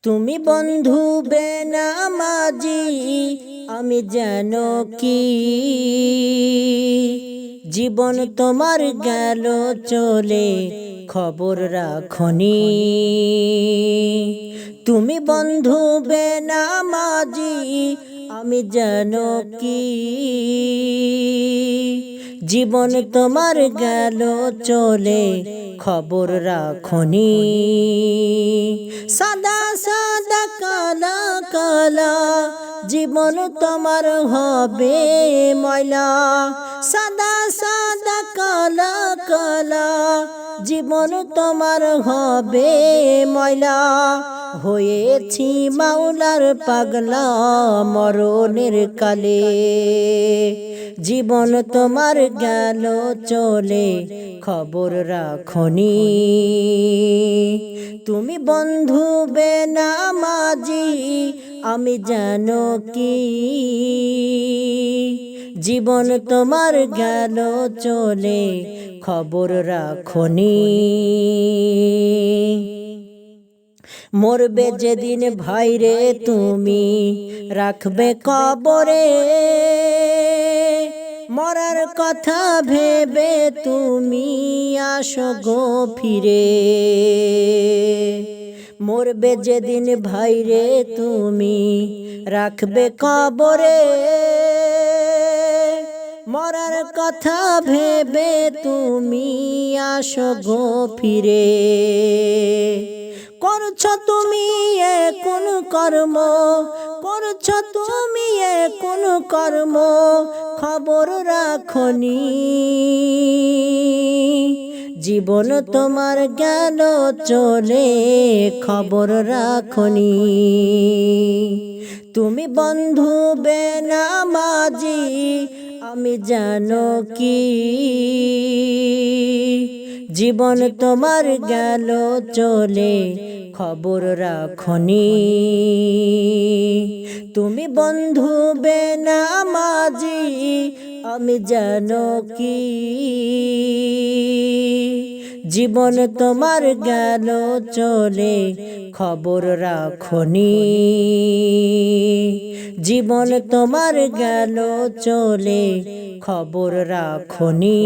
তুমি বন্ধু বেনামাজি আমি যেন কি জীবন তোমার গেল চলে খবর রাখনি। তুমি বন্ধু বেনামাজি আমি যেন কি জীবন তোমার গেল চলে খবর রাখনি। সাদা সাদা কালা কালা জীবন তোমার হবে ময়লা। সাদা সাদা কালা কালা জীবন তোমার হবে ময়লা। হয়েছি মাওলার পাগলা মরণের কালে জীবন তোমার গেল চলে খবর রাখনি। তুমি বন্ধু বেনামাজি আমি যেন কি জীবন তোমার গেল চলে খবর রাখনি। মরবে যেদিন ভাইরে তুমি রাখবে কবরে, মরার কথা ভেবে তুমি আসো গো ফিরে। মরবে যেদিন ভাইরে তুমি রাখবে কবরে, মরার কথা ভেবে তুমি আসো গো ফিরে। করছো তুমি কোন কর্ম, করছো তুমি কোন কর্ম খবর রাখনি। জীবন তোমার গেল চলে খবর রাখনি। তুমি বন্ধু বেনামাজি আমি জানো কি জীবন তোমার গেল চলে খবর রাখনি। তুমি বন্ধু বেনামাজি আমি জানো কি জীবন তোমার গেল চলে খবর রাখনি। জীবন তোমার গেল চলে খবর রাখনি।